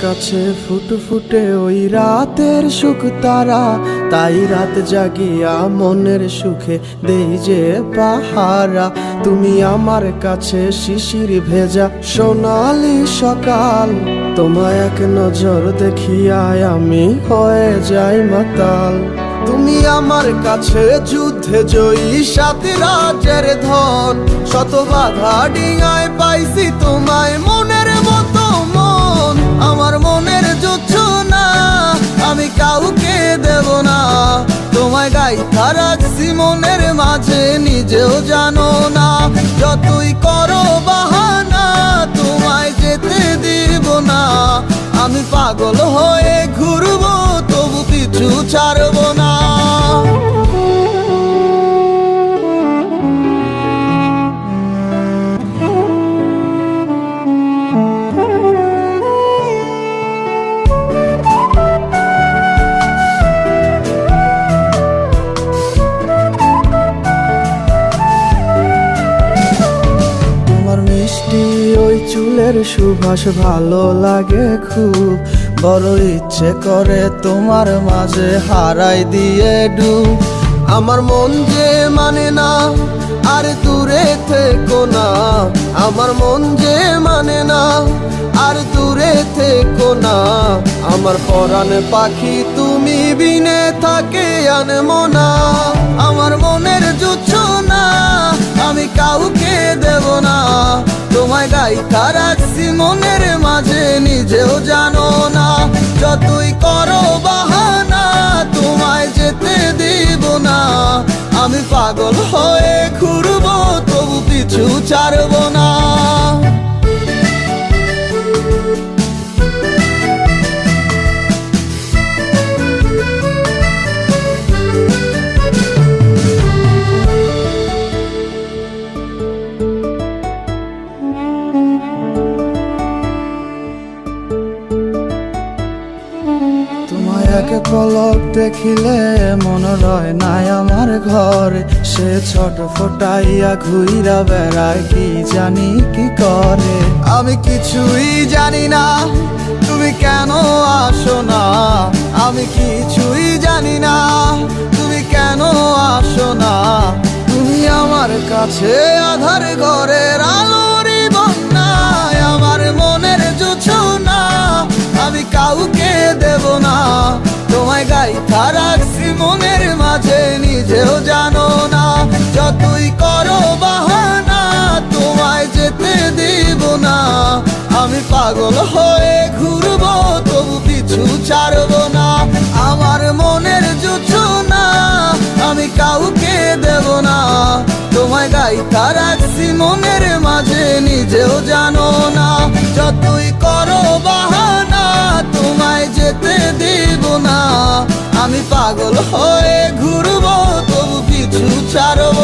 কাছে ফুটফুটে ওই রাতের সুখ তারা, তাই রাত জাগিয়া মনের সুখে দেই যে পাহারা। তুমি আমার কাছে শিশির ভেজা সোনালি সকাল, তোমায় এক নজর দেখিয়ায় আমি হয়ে যাই মাতাল। তুমি আমার কাছে যুদ্ধে জয়ী সাত রাজ্যের ধন, শত বাধা ডিঙায় পাইছি তোমায় মনের মতো মন। আমার মনের জোছনা আমি কাউকে দেব না, তোমায় গাইথা রাখছি মনের মাঝে নিজেও জানো না। যতই করো বাহানা তোমায় যেতে দিব না, আমি পাগল হয়ে ঘুরবো তবু পিছু ছাড়বো না। মিষ্টি ওই চুলের সুবাস ভালো লাগে খুব, বড় ইচ্ছে করে তোমার মাঝে হারাই দিয়ে ডুব। আমার মন যে মানে না আর দূরে থেকো না, আমার মন যে মানে না আর দূরে থেকো না। আমার পরাণ পাখি তুমি বিনে থাকে আনমো না, আমার মনের জোছনা আমি কাউকে দেব না। তোমায় গাইথা রাখছি মনের মাঝে নিজেও জানো না, যতই করো বাহানা তোমায় যেতে দিব না। আমি পাগল হয়ে ঘুরবো তবু পিছু ছাড়বো না। তোমায় এক পলক দেখিলে মন রয় নাই আমার ঘরে, সে ছোট ফোটাইয়া ঘুইরা বেড়ায় কি জানি কি করে। আমি কিছুই জানি না তুমি কেন আসো না, আমি কিছুই জানি না তুমি কেন আসো না। তুমি আমার কাছে আধার ঘরের আলোরই বন্যায়, আমার মনের জোছনা আমি কাউকে দেব না। তোমায় গাইথা রাখছি মনের মাঝে নিজেও জানো না, যতই করো বাহানা তোমায় যেতে দিব না। আমি পাগল হয়ে ঘুরবো তবু পিছু ছাড়বো না। আমার মনের জোছনা আমি কাউকে দেব না, তোমায় গাইথা রাখছি মনের মাঝে নিজেও জানো না। যতই করো বাহানা তোমায় যেতে দিব না, আমি পাগল হয়ে ঘুরবো তবু পিছু ছাড়বো